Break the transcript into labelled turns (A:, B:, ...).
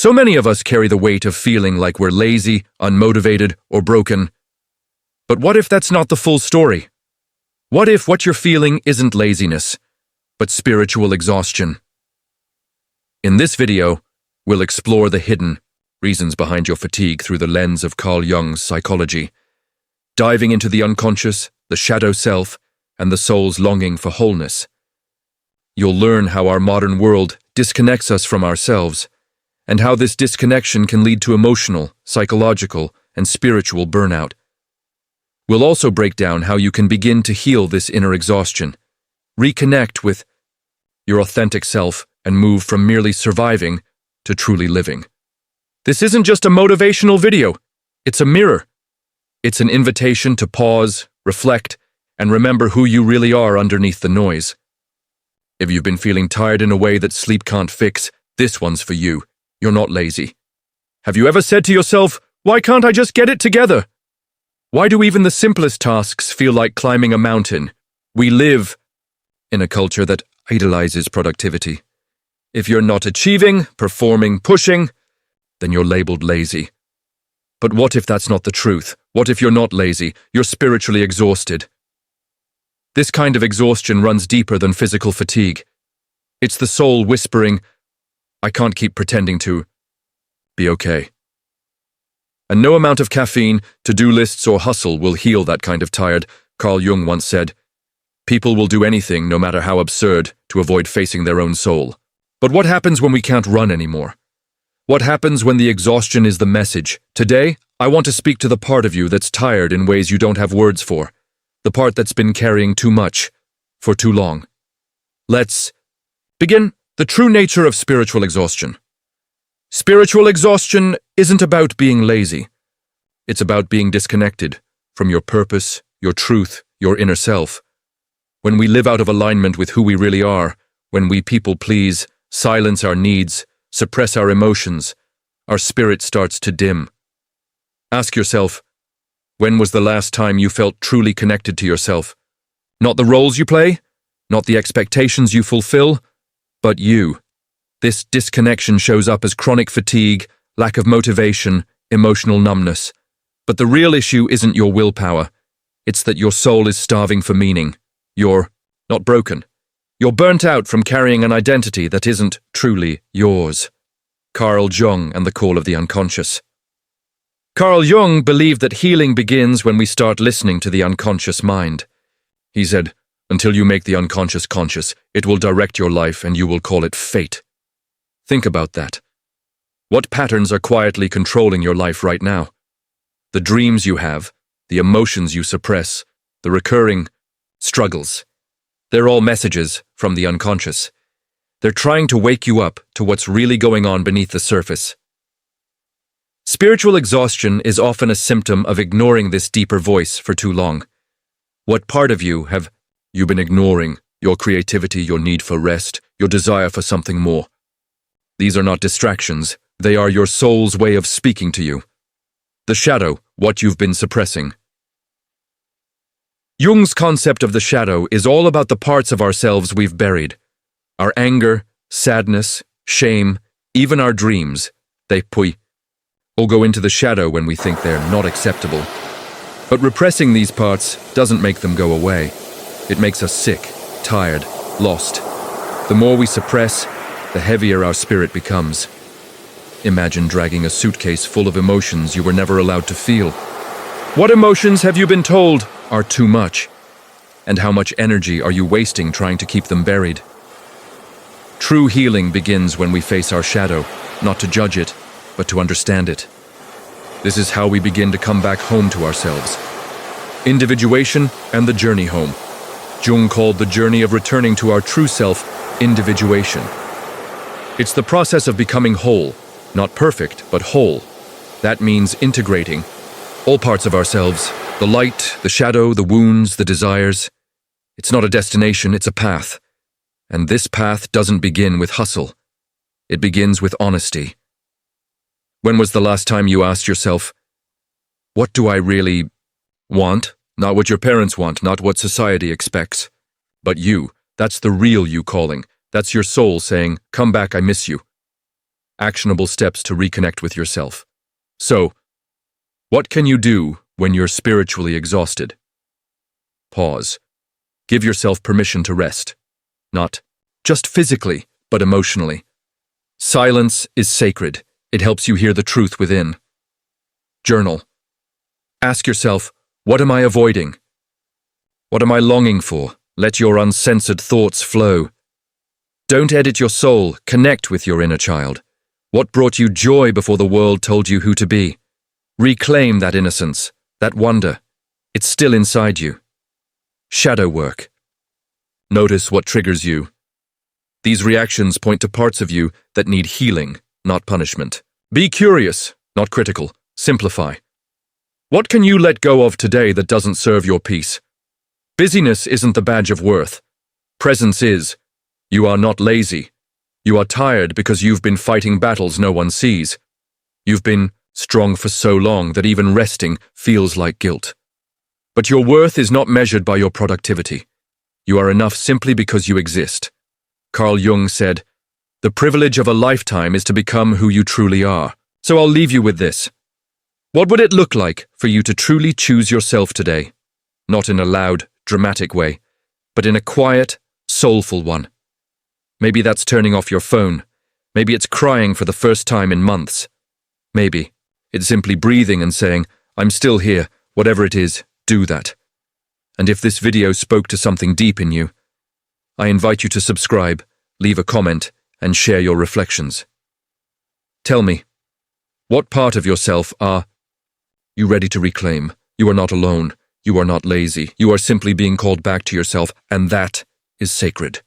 A: So many of us carry the weight of feeling like we're lazy, unmotivated, or broken. But what if that's not the full story? What if what you're feeling isn't laziness, but spiritual exhaustion? In this video, we'll explore the hidden reasons behind your fatigue through the lens of Carl Jung's psychology, diving into the unconscious, the shadow self, and the soul's longing for wholeness. You'll learn how our modern world disconnects us from ourselves, and how this disconnection can lead to emotional, psychological, and spiritual burnout. We'll also break down how you can begin to heal this inner exhaustion, reconnect with your authentic self, and move from merely surviving to truly living. This isn't just a motivational video, it's a mirror. It's an invitation to pause, reflect, and remember who you really are underneath the noise. If you've been feeling tired in a way that sleep can't fix, this one's for you. You're not lazy. Have you ever said to yourself, "Why can't I just get it together?" Why do even the simplest tasks feel like climbing a mountain? We live in a culture that idolizes productivity. If you're not achieving, performing, pushing, then you're labeled lazy. But what if that's not the truth? What if you're not lazy, you're spiritually exhausted? This kind of exhaustion runs deeper than physical fatigue. It's the soul whispering, "I can't keep pretending to be okay." And no amount of caffeine, to-do lists, or hustle will heal that kind of tired. Carl Jung once said, "People will do anything, no matter how absurd, to avoid facing their own soul." But what happens when we can't run anymore? What happens when the exhaustion is the message? Today, I want to speak to the part of you that's tired in ways you don't have words for. The part that's been carrying too much for too long. Let's begin. The true nature of spiritual exhaustion. Spiritual exhaustion isn't about being lazy. It's about being disconnected from your purpose, your truth, your inner self. When we live out of alignment with who we really are, when we people please, silence our needs, suppress our emotions, our spirit starts to dim. Ask yourself, when was the last time you felt truly connected to yourself? Not the roles you play, not the expectations you fulfill, but you. This disconnection shows up as chronic fatigue, lack of motivation, emotional numbness. But the real issue isn't your willpower. It's that your soul is starving for meaning. You're not broken. You're burnt out from carrying an identity that isn't truly yours. Carl Jung and the Call of the Unconscious. Carl Jung believed that healing begins when we start listening to the unconscious mind. He said, "Until you make the unconscious conscious, it will direct your life and you will call it fate." Think about that. What patterns are quietly controlling your life right now? The dreams you have, the emotions you suppress, the recurring struggles. They're all messages from the unconscious. They're trying to wake you up to what's really going on beneath the surface. Spiritual exhaustion is often a symptom of ignoring this deeper voice for too long. What part of you have you been ignoring? Your creativity, your need for rest, your desire for something more. These are not distractions. They are your soul's way of speaking to you. The shadow, what you've been suppressing. Jung's concept of the shadow is all about the parts of ourselves we've buried. Our anger, sadness, shame, even our dreams, they all go into the shadow when we think they're not acceptable. But repressing these parts doesn't make them go away. It makes us sick, tired, lost. The more we suppress, the heavier our spirit becomes. Imagine dragging a suitcase full of emotions you were never allowed to feel. What emotions have you been told are too much? And how much energy are you wasting trying to keep them buried? True healing begins when we face our shadow, not to judge it, but to understand it. This is how we begin to come back home to ourselves. Individuation and the journey home. Jung called the journey of returning to our true self individuation. It's the process of becoming whole, not perfect, but whole. That means integrating all parts of ourselves, the light, the shadow, the wounds, the desires. It's not a destination, it's a path. And this path doesn't begin with hustle. It begins with honesty. When was the last time you asked yourself, what do I really want? Not what your parents want, not what society expects. But you, that's the real you calling. That's your soul saying, come back, I miss you. actionable steps to reconnect with yourself. So, what can you do when you're spiritually exhausted? Pause. Give yourself permission to rest. Not just physically, but emotionally. Silence is sacred. It helps you hear the truth within. Journal. Ask yourself, what am I avoiding? What am I longing for? Let your uncensored thoughts flow. Don't edit your soul, connect with your inner child. What brought you joy before the world told you who to be? Reclaim that innocence, that wonder. It's still inside you. Shadow work. Notice what triggers you. These reactions point to parts of you that need healing, not punishment. Be curious, not critical. Simplify. What can you let go of today that doesn't serve your peace? Busyness isn't the badge of worth. Presence is. You are not lazy. You are tired because you've been fighting battles no one sees. You've been strong for so long that even resting feels like guilt. But your worth is not measured by your productivity. You are enough simply because you exist. Carl Jung said, "The privilege of a lifetime is to become who you truly are." So I'll leave you with this. What would it look like for you to truly choose yourself today? Not in a loud, dramatic way, but in a quiet, soulful one. Maybe that's turning off your phone. Maybe it's crying for the first time in months. Maybe it's simply breathing and saying, "I'm still here, whatever it is, do that." And if this video spoke to something deep in you, I invite you to subscribe, leave a comment, and share your reflections. Tell me, what part of yourself are you ready to reclaim? You are not alone. You are not lazy. You are simply being called back to yourself, and that is sacred.